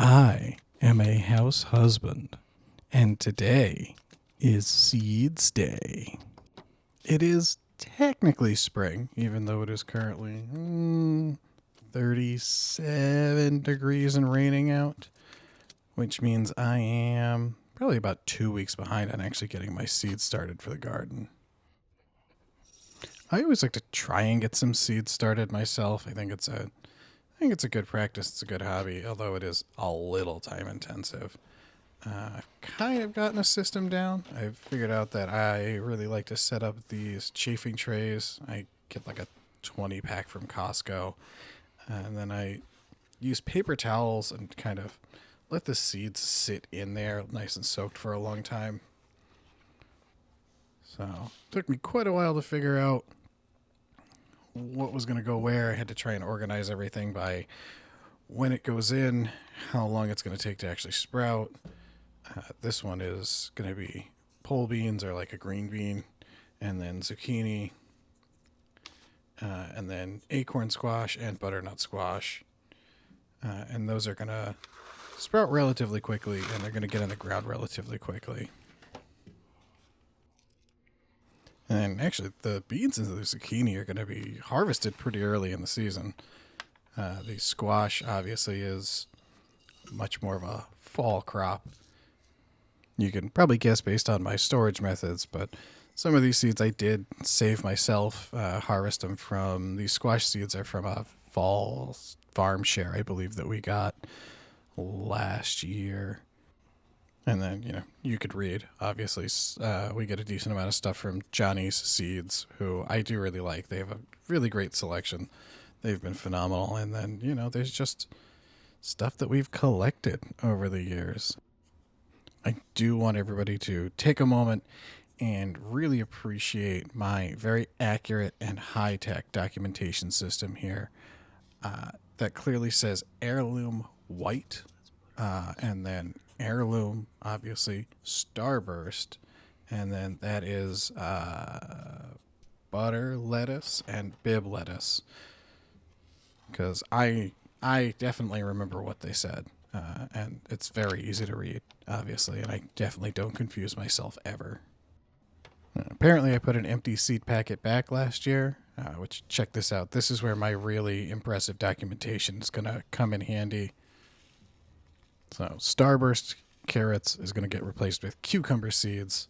I am a house husband, and today is Seeds Day. It is technically spring, even though it is currently 37 degrees and raining out, which means I am probably about 2 weeks behind on actually getting my seeds started for the garden. I always like to try and get some seeds started myself. I think it's a good practice. It's a good hobby, although it is a little time intensive. I've kind of gotten a system down. I've figured out that I really like to set up these chafing trays. I get like a 20 pack from Costco, and then I use paper towels and kind of let the seeds sit in there nice and soaked for a long time. So it took me quite a while to figure out what was going to go where. I had to try and organize everything by when it goes in, how long it's going to take to actually sprout. This one is going to be pole beans or like a green bean, and then zucchini, and then acorn squash and butternut squash. And those are going to sprout relatively quickly, and they're going to get in the ground relatively quickly. And actually, the beans and the zucchini are going to be harvested pretty early in the season. The squash obviously is much more of a fall crop. You can probably guess based on my storage methods, but some of these seeds I did save myself, harvest them from. These squash seeds are from a fall farm share, I believe, that we got last year. And then, you could read, obviously, we get a decent amount of stuff from Johnny's Seeds, who I do really like. They have a really great selection. They've been phenomenal. And then, there's just stuff that we've collected over the years. I do want everybody to take a moment and really appreciate my very accurate and high-tech documentation system here that clearly says heirloom white, and then heirloom, obviously, starburst, and then that is butter lettuce and bib lettuce. Because I definitely remember what they said, and it's very easy to read, obviously, and I definitely don't confuse myself ever. Apparently, I put an empty seed packet back last year, which, check this out. This is where my really impressive documentation is going to come in handy. So starburst carrots is going to get replaced with cucumber seeds.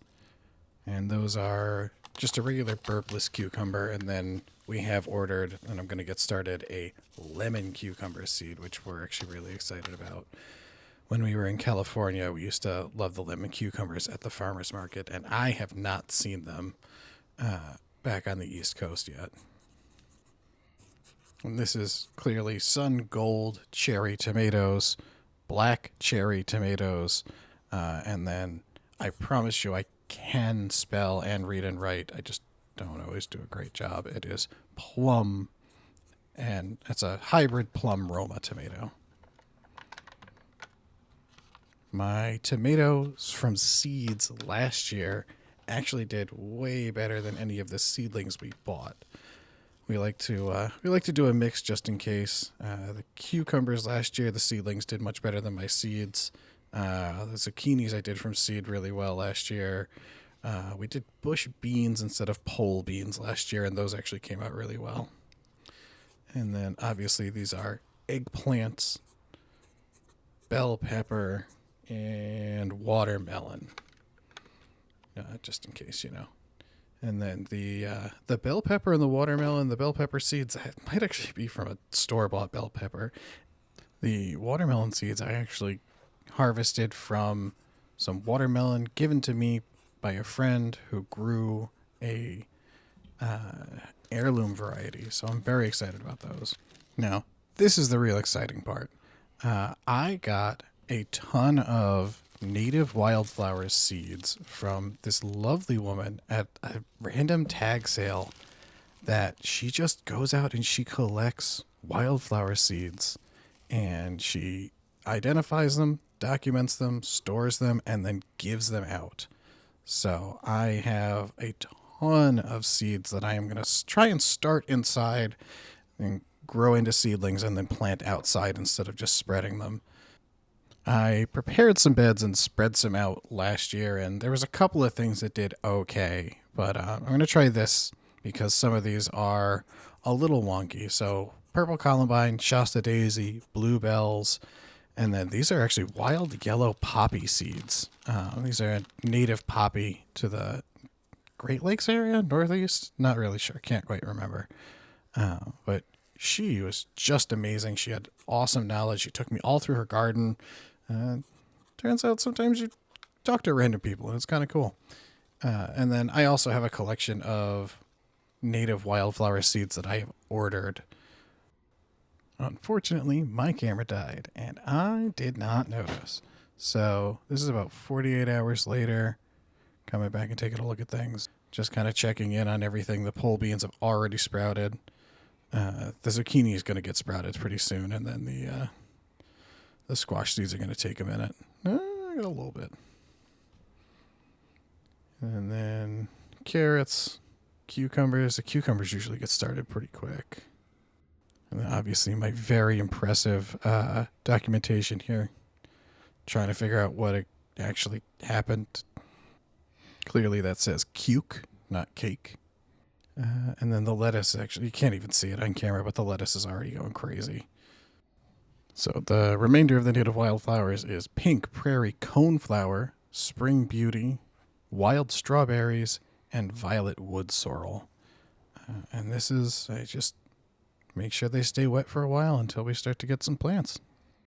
And those are just a regular burpless cucumber. And then we have ordered, and I'm going to get started, a lemon cucumber seed, which we're actually really excited about. When we were in California, we used to love the lemon cucumbers at the farmer's market, and I have not seen them back on the East Coast yet. And this is clearly sun gold cherry tomatoes, black cherry tomatoes, and then I promise you I can spell and read and write. I just don't always do a great job. It is plum, and it's a hybrid plum Roma tomato. My tomatoes from seeds last year actually did way better than any of the seedlings we bought. We like to do a mix just in case. The cucumbers last year, the seedlings did much better than my seeds. The zucchinis I did from seed really well last year. We did bush beans instead of pole beans last year, and those actually came out really well. And then obviously these are eggplants, bell pepper, and watermelon. Just in case, And then the bell pepper and the watermelon, the bell pepper seeds, that might actually be from a store-bought bell pepper. The watermelon seeds I actually harvested from some watermelon given to me by a friend who grew a heirloom variety. So I'm very excited about those. Now, this is the real exciting part. I got a ton of native wildflower seeds from this lovely woman at a random tag sale that she just goes out and she collects wildflower seeds, and she identifies them, documents them, stores them, and then gives them out. So I have a ton of seeds that I am going to try and start inside and grow into seedlings and then plant outside instead of just spreading them. I prepared some beds and spread some out last year, and there was a couple of things that did okay. But I'm going to try this because some of these are a little wonky. So purple columbine, Shasta daisy, bluebells, and then these are actually wild yellow poppy seeds. These are a native poppy to the Great Lakes area, Northeast. Not really sure. Can't quite remember. But she was just amazing. She had awesome knowledge. She took me all through her garden. Turns out sometimes you talk to random people, and it's kind of cool. And then I also have a collection of native wildflower seeds that I have ordered. Unfortunately, my camera died, and I did not notice. So this is about 48 hours later. Coming back and taking a look at things. Just kind of checking in on everything. The pole beans have already sprouted. The zucchini is going to get sprouted pretty soon, and then the squash seeds are going to take a minute. I got a little bit. And then carrots, cucumbers. The cucumbers usually get started pretty quick. And then obviously my very impressive documentation here. Trying to figure out what actually happened. Clearly that says cuke, not cake. And then the lettuce, actually, you can't even see it on camera, but the lettuce is already going crazy. So the remainder of the native wildflowers is pink prairie coneflower, spring beauty, wild strawberries, and violet wood sorrel. And this is, I just make sure they stay wet for a while until we start to get some plants.